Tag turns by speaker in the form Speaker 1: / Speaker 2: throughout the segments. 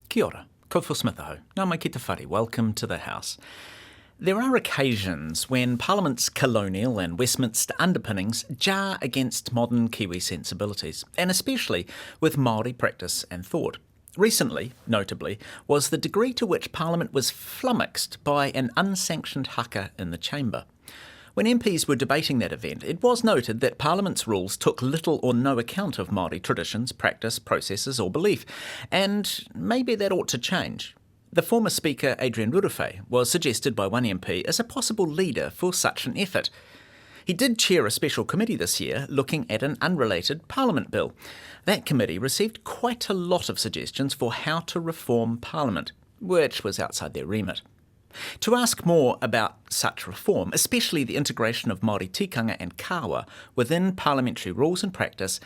Speaker 1: Kia ora, ko whasmithaho, nā mai ki te whare, welcome to the House. There are occasions when Parliament's colonial and Westminster underpinnings jar against modern Kiwi sensibilities, and especially with Māori practice and thought. Recently, notably, was the degree to which Parliament was flummoxed by an unsanctioned haka in the chamber. When MPs were debating that event, it was noted that Parliament's rules took little or no account of Māori traditions, practice, processes or belief, and maybe that ought to change. The former Speaker, Adrian Rurawhe, was suggested by one MP as a possible leader for such an effort. He did chair a special committee this year looking at an unrelated Parliament bill. That committee received quite a lot of suggestions for how to reform Parliament, which was outside their remit. To ask more about such reform, especially the integration of Māori Tikanga and kawa within parliamentary rules and practice,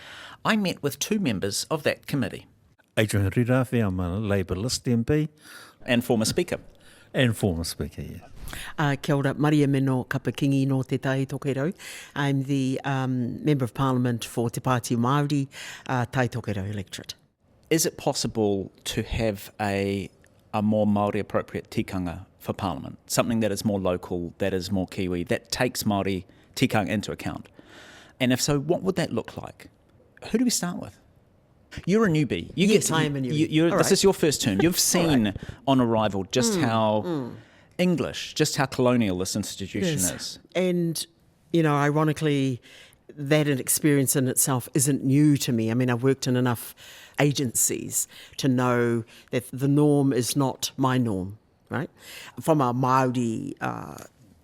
Speaker 1: I met with two members of that committee.
Speaker 2: Adrian Rurawhe, I'm a Labour List MP.
Speaker 1: And former Speaker.
Speaker 2: And former Speaker, yeah.
Speaker 3: Kia ora, Mariameno, Kapa-Kingi no te tai tokerau. I'm the Member of Parliament for Te Pāti Māori, Tai Tokerau electorate.
Speaker 1: Is it possible to have a more Māori appropriate tikanga for Parliament? Something that is more local, that is more Kiwi, that takes Māori tikanga into account? And if so, what would that look like? Who do we start with? You're a newbie.
Speaker 3: I am a newbie.
Speaker 1: This is your first term. You've seen on arrival just how English, just how colonial this institution is.
Speaker 3: And, you know, ironically, that experience in itself isn't new to me. I mean, I've worked in enough agencies to know that the norm is not my norm, right? From a Māori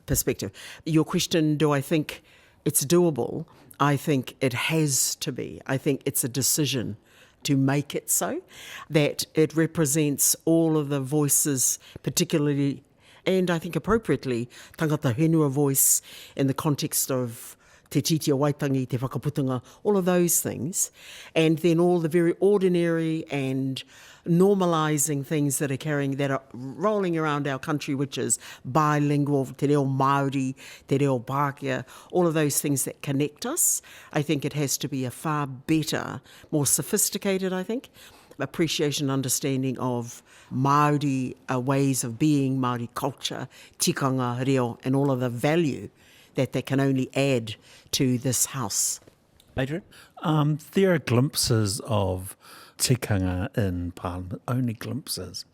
Speaker 3: perspective. Your question, do I think it's doable? I think it has to be. I think it's a decision to make it so, that it represents all of the voices, particularly, and I think appropriately, tangata whenua voice in the context of te titi o waitangi, te whakaputunga, all of those things, and then all the very ordinary and normalising things that are rolling around our country, which is bilingual, te reo Māori, te reo Pākehā, all of those things that connect us. I think it has to be a far better, more sophisticated, I think, appreciation, understanding of Māori ways of being, Māori culture, tikanga, reo, and all of the value that they can only add to this house.
Speaker 1: Adrian?
Speaker 2: There are glimpses of tikanga in Parliament, only glimpses.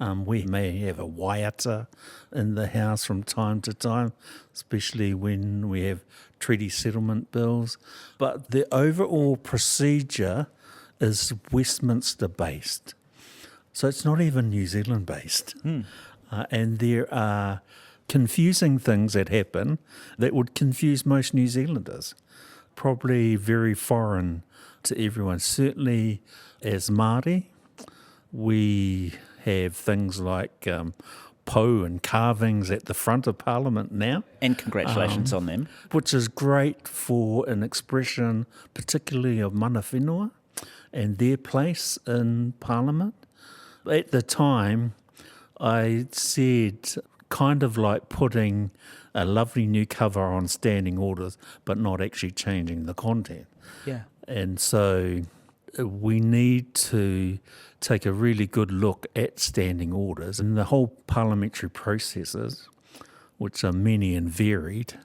Speaker 2: We may have a waiata in the House from time to time, especially when we have treaty settlement bills. But the overall procedure is Westminster-based. So it's not even New Zealand-based. And there are confusing things that happen that would confuse most New Zealanders. Probably very foreign to everyone. Certainly as Māori, we have things like po and carvings at the front of Parliament now.
Speaker 1: And congratulations on them.
Speaker 2: Which is great for an expression particularly of mana whenua and their place in Parliament. At the time, I said kind of like putting a lovely new cover on standing orders, but not actually changing the content.
Speaker 1: Yeah.
Speaker 2: And so we need to take a really good look at standing orders and the whole parliamentary processes, which are many and varied,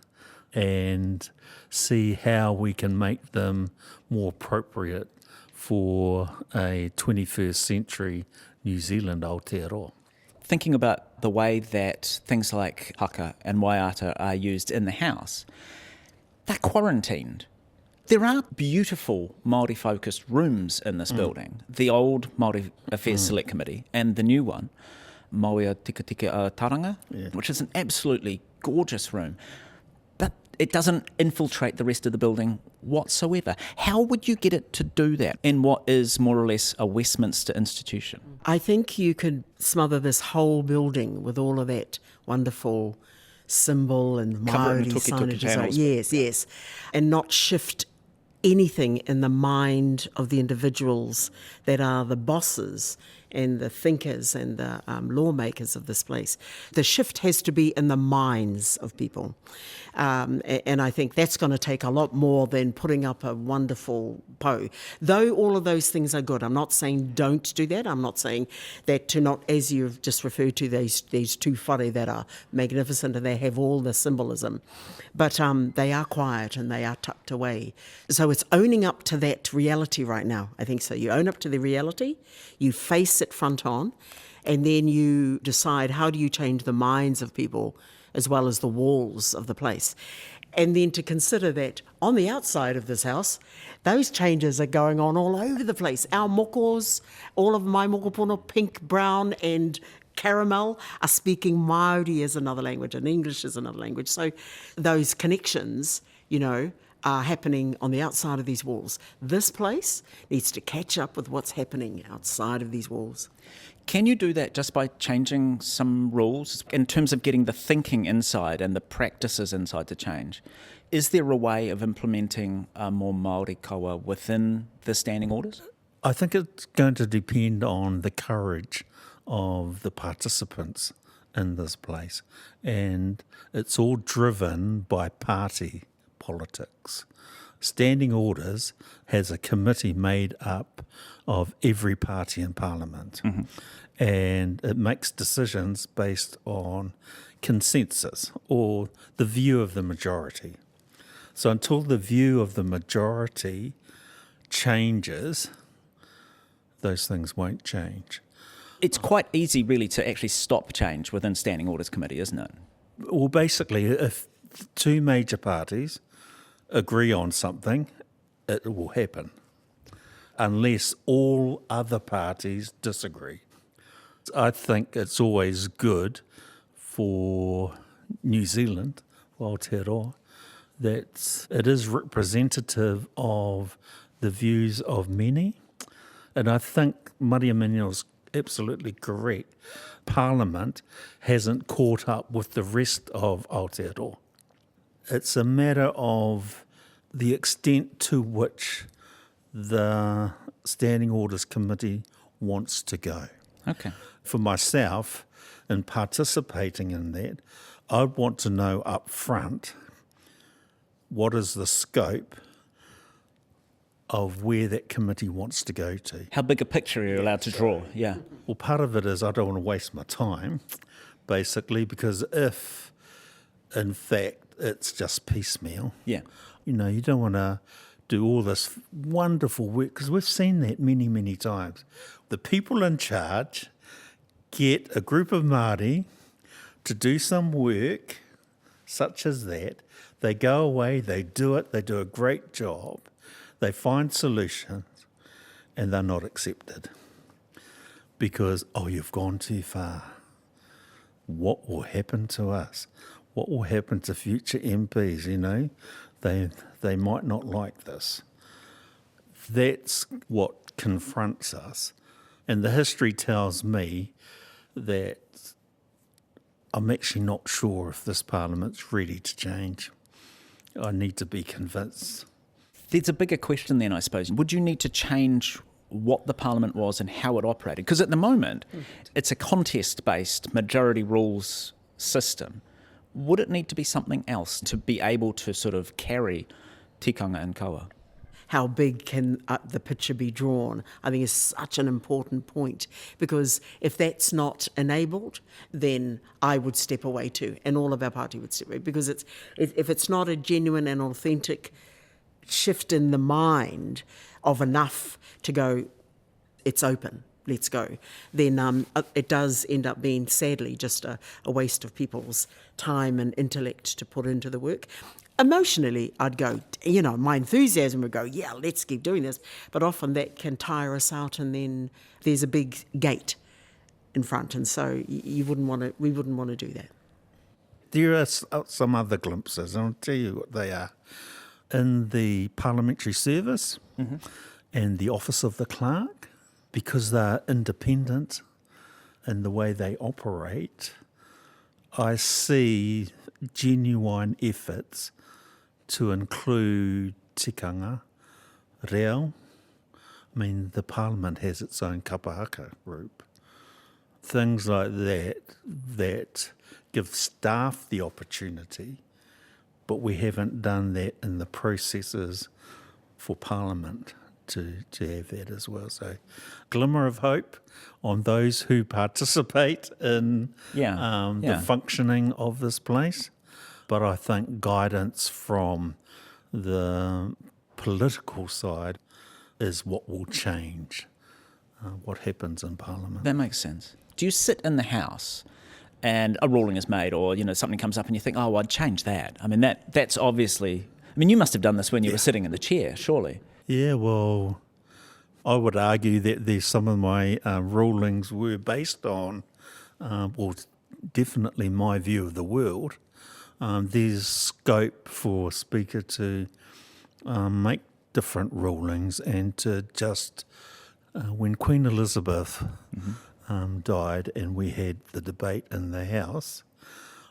Speaker 2: and see how we can make them more appropriate for a 21st century New Zealand Aotearoa.
Speaker 1: Thinking about the way that things like haka and waiata are used in the House, they're quarantined. There are beautiful Māori-focused rooms in this building. The old Māori Affairs Select Committee and the new one, Mauia Tika Tika Taranga, which is an absolutely gorgeous room. But it doesn't infiltrate the rest of the building whatsoever. How would you get it to do that in what is more or less a Westminster institution?
Speaker 3: I think you could smother this whole building with all of that wonderful symbol and Māori signage. Yes. And not shift anything in the mind of the individuals that are the bosses and the thinkers and the lawmakers of this place. The shift has to be in the minds of people. And I think that's going to take a lot more than putting up a wonderful po. Though all of those things are good. I'm not saying don't do that. I'm not saying that to not, as you've just referred to, these two whare that are magnificent and they have all the symbolism. But they are quiet and they are tucked away. So it's owning up to that reality right now. I think so. You own up to the reality, you face it front on, and then you decide how do you change the minds of people as well as the walls of the place. And then to consider that on the outside of this house, those changes are going on all over the place. Our mokos, all of my mokopono, pink, brown and caramel, are speaking Māori as another language and English as another language. So those connections, are happening on the outside of these walls. This place needs to catch up with what's happening outside of these walls.
Speaker 1: Can you do that just by changing some rules in terms of getting the thinking inside and the practices inside to change? Is there a way of implementing more Māori kawa within the standing orders?
Speaker 2: I think it's going to depend on the courage of the participants in this place. And it's all driven by party politics. Standing Orders has a committee made up of every party in Parliament. Mm-hmm. And it makes decisions based on consensus or the view of the majority. So until the view of the majority changes, those things won't change.
Speaker 1: It's quite easy, really, to actually stop change within Standing Orders Committee, isn't it?
Speaker 2: Well, basically, if two major parties agree on something, it will happen, unless all other parties disagree. I think it's always good for New Zealand, Aotearoa, that it is representative of the views of many. And I think Mariameno is absolutely correct. Parliament hasn't caught up with the rest of Aotearoa. It's a matter of the extent to which the Standing Orders Committee wants to go.
Speaker 1: Okay.
Speaker 2: For myself, in participating in that, I'd want to know up front what is the scope of where that committee wants to go to.
Speaker 1: How big a picture are you allowed to draw? Yeah.
Speaker 2: Well, part of it is I don't want to waste my time, basically, because if, in fact, it's just piecemeal,
Speaker 1: Yeah.
Speaker 2: you don't want to do all this wonderful work, because we've seen that many, many times. The people in charge get a group of Māori to do some work such as that. They go away, they do it, they do a great job, they find solutions, and they're not accepted because, you've gone too far. What will happen to us? What will happen to future MPs, They might not like this. That's what confronts us. And the history tells me that I'm actually not sure if this Parliament's ready to change. I need to be convinced.
Speaker 1: There's a bigger question then, I suppose. Would you need to change what the Parliament was and how it operated? Because at the moment, it's a contest-based majority rules system. Would it need to be something else to be able to sort of carry tikanga and kawa?
Speaker 3: How big can the picture be drawn? I think is such an important point, because if that's not enabled, then I would step away too, and all of our party would step away, because if it's not a genuine and authentic shift in the mind of enough to go, it's open, let's go, then it does end up being, sadly, just a waste of people's time and intellect to put into the work. Emotionally, I'd go, my enthusiasm would go, yeah, let's keep doing this. But often that can tire us out, and then there's a big gate in front, and so we wouldn't want to do that.
Speaker 2: There are some other glimpses, and I'll tell you what they are. In the parliamentary service and the office of the clerk, because they're independent in the way they operate, I see genuine efforts to include tikanga, reo, I mean, the Parliament has its own kapahaka group. Things like that give staff the opportunity, but we haven't done that in the processes for Parliament to have that as well. So, glimmer of hope on those who participate in the functioning of this place. But I think guidance from the political side is what will change what happens in Parliament.
Speaker 1: That makes sense. Do you sit in the House and a ruling is made, or something comes up and you think, oh, I'd change that? I mean, that's obviously. I mean, you must have done this when you were sitting in the chair, surely.
Speaker 2: Yeah, well, I would argue that some of my rulings were based on, definitely my view of the world. There's scope for Speaker to make different rulings and to just, when Queen Elizabeth died and we had the debate in the House,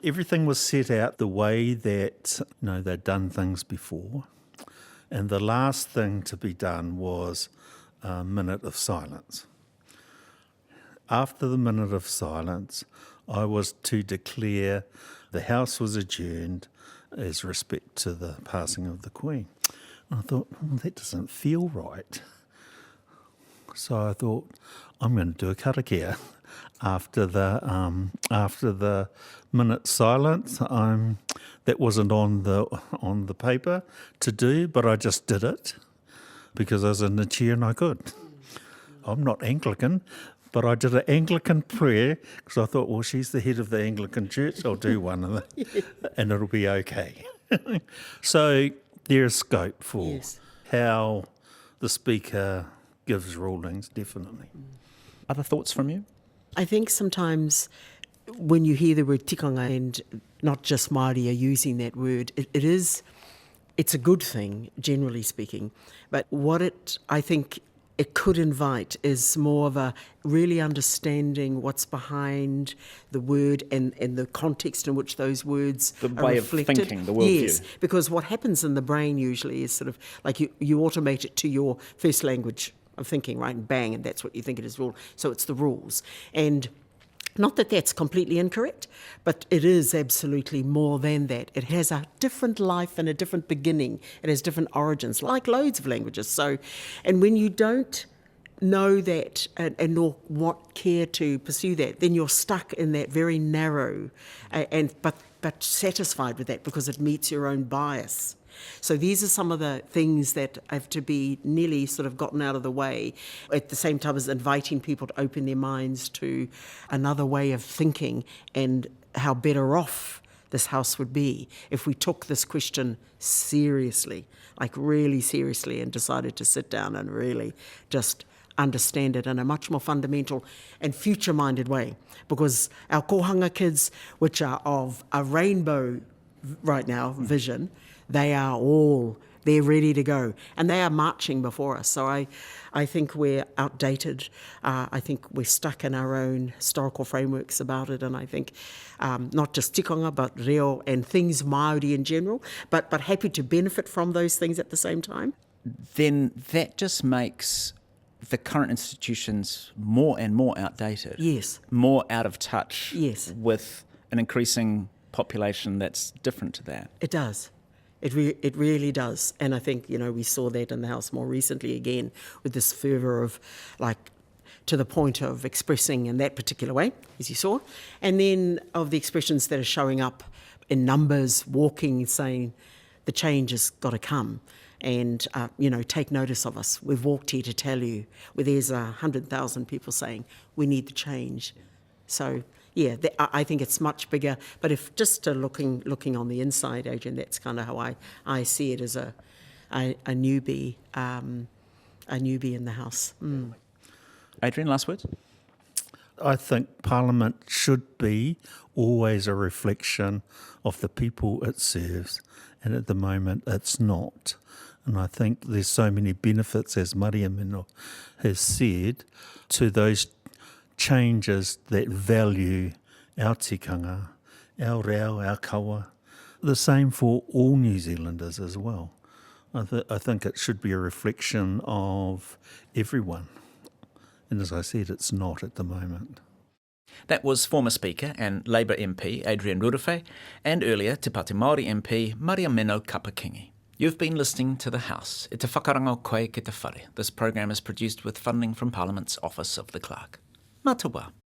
Speaker 2: everything was set out the way that they'd done things before. And the last thing to be done was a minute of silence. After the minute of silence, I was to declare the House was adjourned as respect to the passing of the Queen. And I thought, that doesn't feel right. So I thought, I'm going to do a karakia. After the minute silence, that wasn't on the paper to do, but I just did it because I was in the chair and I could. I'm not Anglican, but I did an Anglican prayer because I thought, well, she's the head of the Anglican Church. I'll do one and it'll be okay. So there is scope for how the Speaker gives rulings, definitely.
Speaker 1: Other thoughts from you?
Speaker 3: I think sometimes when you hear the word tikanga, and not just Māori are using that word, it's a good thing, generally speaking. But what I think it could invite is more of a really understanding what's behind the word and the context in which those words
Speaker 1: are reflected. The way of thinking, the worldview.
Speaker 3: Yes, because what happens in the brain usually is sort of like you automate it to your first language of thinking, right? And bang, and that's what you think it is rule. So it's the rules. And not that that's completely incorrect, but it is absolutely more than that. It has a different life and a different beginning. It has different origins, like loads of languages. So, and when you don't know that and nor care to pursue that, then you're stuck in that very narrow, but satisfied with that because it meets your own bias. So these are some of the things that have to be nearly sort of gotten out of the way, at the same time as inviting people to open their minds to another way of thinking and how better off this house would be if we took this question seriously, like really seriously, and decided to sit down and really just understand it in a much more fundamental and future-minded way. Because our kohanga kids, which are of a rainbow right now vision, they're ready to go. And they are marching before us. So I think we're outdated. I think we're stuck in our own historical frameworks about it. And I think not just tikanga, but reo and things Māori in general, but happy to benefit from those things at the same time.
Speaker 1: Then that just makes the current institutions more and more outdated.
Speaker 3: Yes.
Speaker 1: More out of touch.
Speaker 3: Yes.
Speaker 1: With an increasing population that's different to that.
Speaker 3: It does. It really does. And I think, we saw that in the House more recently again with this fervour of, like, to the point of expressing in that particular way, as you saw, and then of the expressions that are showing up in numbers, walking, saying the change has got to come. And, take notice of us. We've walked here to tell you, where there's 100,000 people saying we need the change. So, yeah, I think it's much bigger. But if just looking on the inside, Adrian, that's kind of how I see it as a newbie in the House. Mm.
Speaker 1: Adrian, last words?
Speaker 2: I think Parliament should be always a reflection of the people it serves, and at the moment it's not. And I think there's so many benefits, as Mariameno has said, to those changes that value our tikanga, our reo, our kawa. The same for all New Zealanders as well. I think it should be a reflection of everyone. And as I said, it's not at the moment.
Speaker 1: That was former Speaker and Labour MP Adrian Rurawhe and earlier Te Pāti Māori MP Mariameno Kapa-Kingi. You've been listening to The House. E te whakarango koe ki te whare. This program is produced with funding from Parliament's Office of the Clerk. Mā te wā.